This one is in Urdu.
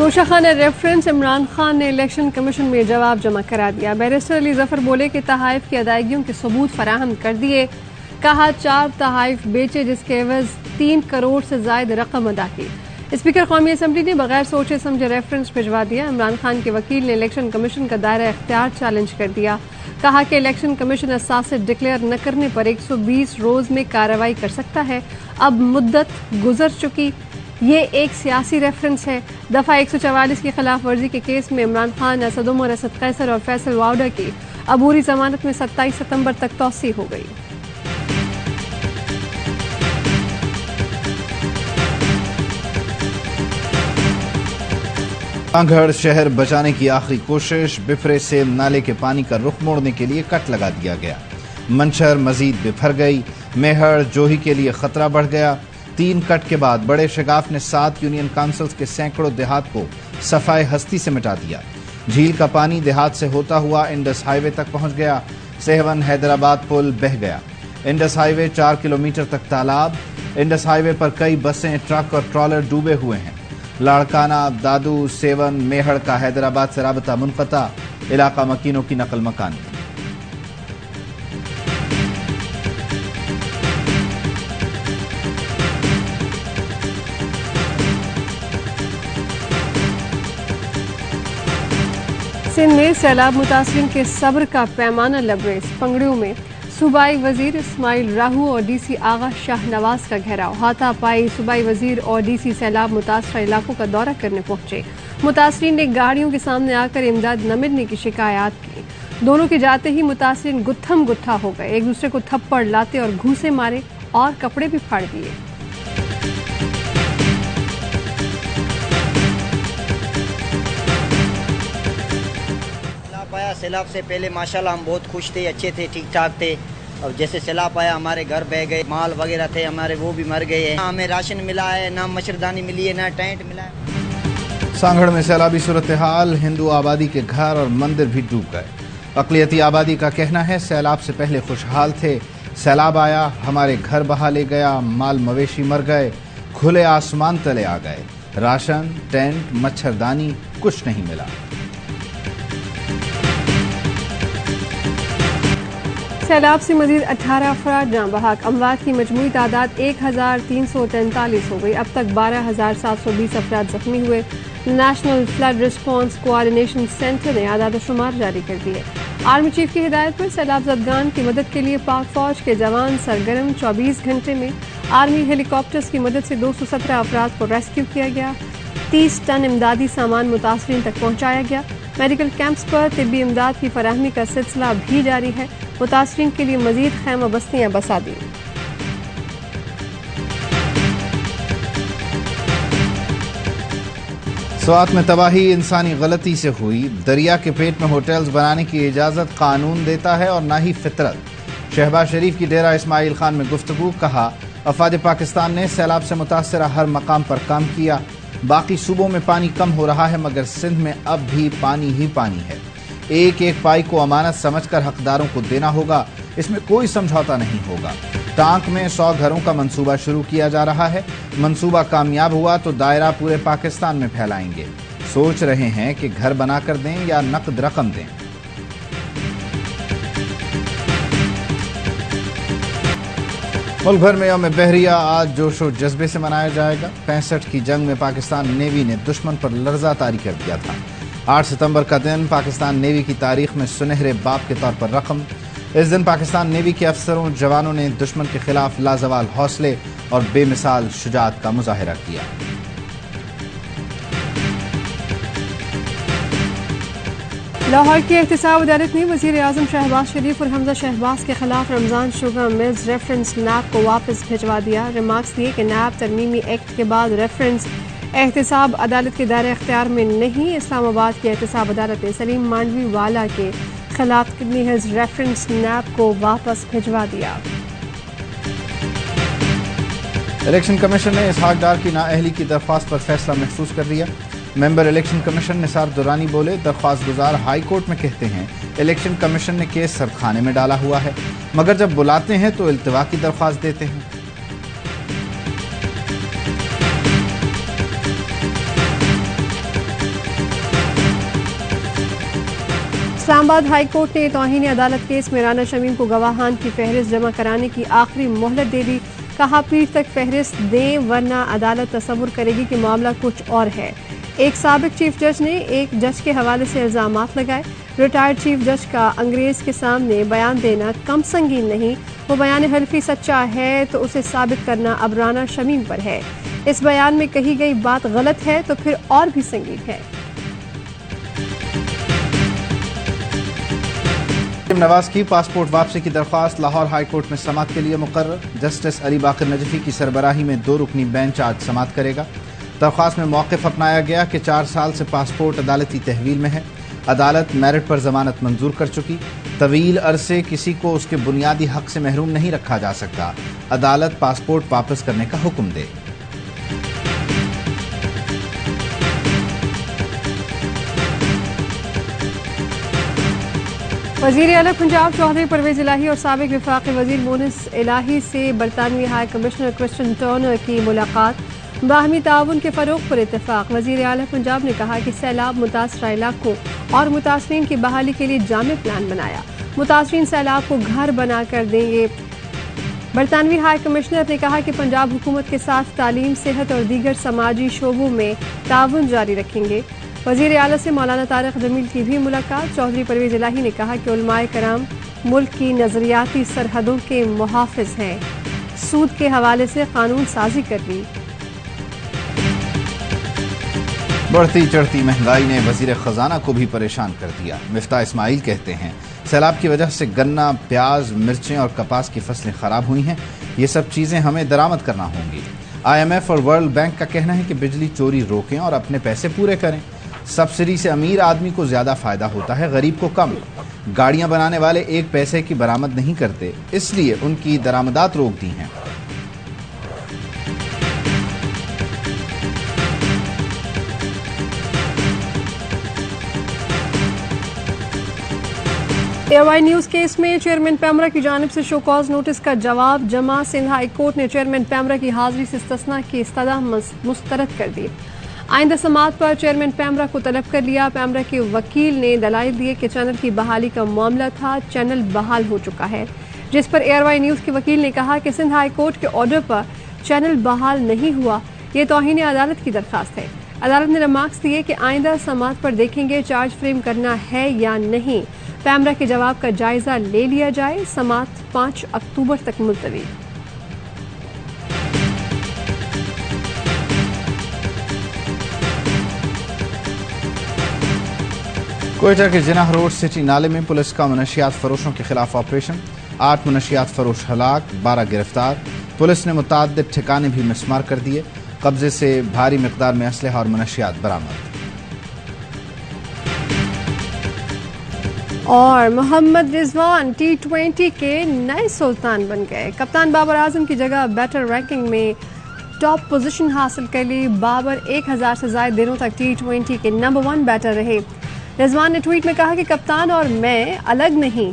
توشہ خانہ ریفرنس عمران خان نے الیکشن کمیشن میں جواب جمع کرا دیا. بیرسٹر علی ظفر بولے کہ تحائف کی ادائیگیوں کے ثبوت فراہم کر دیے. کہا 4 تحائف بیچے جس کے عوض 3 کروڑ سے زائد رقم ادا کی. اسپیکر قومی اسمبلی نے بغیر سوچے سمجھے ریفرنس بھجوا دیا. عمران خان کے وکیل نے الیکشن کمیشن کا دائرہ اختیار چیلنج کر دیا. کہا کہ الیکشن کمیشن اساسے ڈکلیئر نہ کرنے پر 120 روز میں کارروائی کر سکتا ہے. اب مدت گزر چکی. یہ ایک سیاسی ریفرنس ہے. دفعہ 144 کی خلاف ورزی کے کیس میں عمران خان، اسد عمر، اسد قیصر اور فیصل واؤڈا کی عبوری ضمانت میں 27 ستمبر تک توسیع ہو گئی. کانگھڑ شہر بچانے کی آخری کوشش. بفرے سے نالے کے پانی کا رخ موڑنے کے لیے کٹ لگا دیا گیا. منچھر مزید بپھر گئی. میہر جوہی کے لیے خطرہ بڑھ گیا. 3 کٹ کے بعد بڑے شگاف نے 7 یونین کانسلز کے سینکڑوں دیہات کو صفائے ہستی سے مٹا دیا. جھیل کا پانی دیہات سے ہوتا ہوا انڈس ہائی وے تک پہنچ گیا. سہون حیدرآباد پل بہہ گیا. انڈس ہائی وے 4 کلومیٹر تک تالاب. انڈس ہائی وے پر کئی بسیں، ٹرک اور ٹرالر ڈوبے ہوئے ہیں. لاڑکانہ، دادو، سیون، میہڑ کا حیدرآباد سے رابطہ منقطع. علاقہ مکینوں کی نقل مکانی. سندھ میں سیلاب متاثرین کے صبر کا پیمانہ لبریز. پنگڑیوں میں صوبائی وزیر اسماعیل راہو اور ڈی سی آغا شاہ نواز کا گھیراؤ. ہاتھا پائی صوبائی وزیر اور ڈی سی سیلاب متاثرہ علاقوں کا دورہ کرنے پہنچے. متاثرین نے گاڑیوں کے سامنے آ کر امداد نہ ملنے کی شکایات کی. دونوں کے جاتے ہی متاثرین گتھم گتھا ہو گئے. ایک دوسرے کو تھپڑ، لاتے اور گھوسے مارے اور کپڑے بھی پھاڑ دیے. سیلاب سے پہلے ماشاءاللہ ہم بہت خوش تھے، اچھے تھے، ٹھیک ٹھاک تھے. اور جیسے سیلاب آیا ہمارے گھر بہ گئے، مال وغیرہ تھے ہمارے وہ بھی مر گئے ہیں. نہ ہمیں راشن ملا ہے، نہ مچھردانی ملی ہے، نہ ٹینٹ ملا ہے. سانگھڑ میں سیلابی صورتحال. ہندو آبادی کے گھر اور مندر بھی ڈوب گئے. اقلیتی آبادی کا کہنا ہے سیلاب سے پہلے خوشحال تھے. سیلاب آیا، ہمارے گھر بہا لے گیا، مال مویشی مر گئے، کھلے آسمان تلے آ گئے. راشن، ٹینٹ، مچھردانی کچھ نہیں ملا. سیلاب سے مزید 18 افراد جاں بحق. اموات کی مجموعی تعداد 1343 ہو گئی. اب تک 12720 افراد زخمی ہوئے. National Flood Response Coordination Centre نے اعداد و شمار جاری کر دیے. آرمی چیف کی ہدایت پر سیلاب زدگان کی مدد کے لیے پاک فوج کے جوان سرگرم. 24 گھنٹے میں آرمی ہیلی کاپٹرز کی مدد سے 217 افراد کو ریسکیو کیا گیا. 30 ٹن امدادی سامان متاثرین تک پہنچایا گیا. میڈیکل کیمپس پر طبی امداد کی فراہمی کا سلسلہ بھی جاری ہے. متاثرین کے لیے مزید خیمہ بستیاں بسا دی. سوات میں تباہی انسانی غلطی سے ہوئی. دریا کے پیٹ میں ہوٹلز بنانے کی اجازت قانون دیتا ہے اور نہ ہی فطرت. شہباز شریف کی ڈیرہ اسماعیل خان میں گفتگو. کہا افواج پاکستان نے سیلاب سے متاثرہ ہر مقام پر کام کیا. باقی صوبوں میں پانی کم ہو رہا ہے مگر سندھ میں اب بھی پانی ہی پانی ہے. ایک ایک پائی کو امانت سمجھ کر حقداروں کو دینا ہوگا. اس میں کوئی سمجھوتا نہیں ہوگا. ٹانک میں 100 گھروں کا منصوبہ شروع کیا جا رہا ہے. منصوبہ کامیاب ہوا تو دائرہ پورے پاکستان میں پھیلائیں گے. سوچ رہے ہیں کہ گھر بنا کر دیں یا نقد رقم دیں. ملک بھر میں یوم بحریہ آج جوش و جذبے سے منایا جائے گا. 65 کی جنگ میں پاکستان نیوی نے دشمن پر لرزہ طاری کر دیا تھا. 8 ستمبر کا دن پاکستان نیوی کی تاریخ میں سنہرے باب کے طور پر رقم. اس دن پاکستان نیوی کے افسروں جوانوں نے دشمن کے خلاف لازوال حوصلے اور بے مثال شجاعت کا مظاہرہ کیا. لاہور کی احتساب عدالت نے وزیر اعظم شہباز شریف اور حمزہ شہباز کے خلاف رمضان شوگر ملز ریفرنس نیب کو واپس بھجوا دیا. ریمارکس دیے کہ نیب ترمیمی ایکٹ کے بعد ریفرنس احتساب عدالت کے دائرہ اختیار میں نہیں. اسلام آباد کی احتساب عدالت نے سلیم مانڈوی والا کے خلاف کڈنی ہلز ریفرنس نیب کو واپس بھجوا دیا. الیکشن کمیشن نے اسحاق ڈار کی نااہلی کی درخواست پر فیصلہ محفوظ کر دیا. ممبر الیکشن کمیشن نثار دورانی بولے درخواست گزار ہائی کورٹ میں کہتے ہیں الیکشن کمیشن نے کیس سرد خانے میں ڈالا ہوا ہے مگر جب بلاتے ہیں تو التوا کی درخواست دیتے ہیں. اسلام آباد ہائی کورٹ نے توہین عدالت کیس میں رانا شمیم کو گواہان کی فہرست جمع کرانے کی آخری مہلت دے دی. کہا پیر تک فہرست دیں ورنہ عدالت تصور کرے گی کہ معاملہ کچھ اور ہے. ایک سابق چیف جج نے ایک جج کے حوالے سے الزامات لگائے. ریٹائرڈ چیف جج کا انگریز کے سامنے بیان دینا کم سنگین نہیں. وہ بیان حلفی سچا ہے تو اسے ثابت کرنا اب رانا شمیم پر ہے. اس بیان میں کہی گئی بات غلط ہے تو پھر اور بھی سنگین ہے. نواز کی پاسپورٹ واپسی کی درخواست لاہور ہائی کورٹ میں سماعت کے لیے مقرر. جسٹس علی باقر نجفی کی سربراہی میں 2 رکنی بینچ آج سماعت کرے گا. درخواست میں موقف اپنایا گیا کہ 4 سال سے پاسپورٹ عدالتی تحویل میں ہے. عدالت میرٹ پر ضمانت منظور کر چکی. طویل عرصے کسی کو اس کے بنیادی حق سے محروم نہیں رکھا جا سکتا. عدالت پاسپورٹ واپس کرنے کا حکم دے. وزیر اعلیٰ پنجاب چودھری پرویز الہی اور سابق وفاقی وزیر مونس الہی سے برطانوی ہائی کمشنر کرسٹن ٹرنر کی ملاقات. باہمی تعاون کے فروغ پر اتفاق. وزیر اعلیٰ پنجاب نے کہا کہ سیلاب متاثرہ علاقوں اور متاثرین کی بحالی کے لیے جامع پلان بنایا. متاثرین سیلاب کو گھر بنا کر دیں گے. برطانوی ہائی کمشنر نے کہا کہ پنجاب حکومت کے ساتھ تعلیم، صحت اور دیگر سماجی شعبوں میں تعاون جاری رکھیں گے. وزیر اعلیٰ سے مولانا طارق جمیل کی بھی ملاقات. چودھری پرویز الہی نے کہا کہ علماء کرام ملک کی نظریاتی سرحدوں کے محافظ ہیں. سود کے حوالے سے قانون سازی کر لی. بڑھتی چڑھتی مہنگائی نے وزیر خزانہ کو بھی پریشان کر دیا. مفتاح اسماعیل کہتے ہیں سیلاب کی وجہ سے گنا، پیاز، مرچیں اور کپاس کی فصلیں خراب ہوئی ہیں. یہ سب چیزیں ہمیں درآمد کرنا ہوں گی. IMF اور ورلڈ بینک کا کہنا ہے کہ بجلی چوری روکیں اور اپنے پیسے پورے کریں. سبسڈی سے امیر آدمی کو زیادہ فائدہ ہوتا ہے، غریب کو کم. گاڑیاں بنانے والے 1 پیسے کی برآمد نہیں کرتے، اس لیے ان کی درآمدات روک دی ہیں. AY نیوز کیس میں چیئرمین پیمرا کی جانب سے شو کاز نوٹس کا جواب جمع. سندھ ہائی کورٹ نے چیئرمین پیمرا کی حاضری سے استثناء کی استدعا مسترد کر دی. آئندہ سماعت پر چیئرمین پیمرا کو طلب کر لیا. پیمرا کے وکیل نے دلائل دیے کہ چینل کی بحالی کا معاملہ تھا. چینل بحال ہو چکا ہے، جس پر AY نیوز کے وکیل نے کہا کہ سندھ ہائی کورٹ کے آرڈر پر چینل بحال نہیں ہوا. یہ توہین عدالت کی درخواست ہے. عدالت نے ریمارکس دیے کہ آئندہ سماعت پر دیکھیں گے چارج فریم کرنا ہے یا نہیں. پیمرا کے جواب کا جائزہ لے لیا جائے. سماعت 5 اکتوبر تک ملتوی. کوئٹہ کے جناح روڈ سٹی نالے میں پولیس کا منشیات فروشوں کے خلاف آپریشن. 8 منشیات فروش ہلاک، 12 گرفتار. پولیس نے متعدد ٹھکانے بھی مسمار کر دیے. قبضے سے بھاری مقدار میں اسلحہ اور منشیات برآمد. اور محمد رضوان T20 کے نئے سلطان بن گئے. کپتان بابر اعظم کی جگہ بیٹر رینکنگ میں ٹاپ پوزیشن حاصل کر لی. بابر 1000 سے زائد دنوں تک T20 کے نمبر 1 بیٹر رہے. رضوان نے ٹویٹ میں کہا کہ کپتان اور میں الگ نہیں،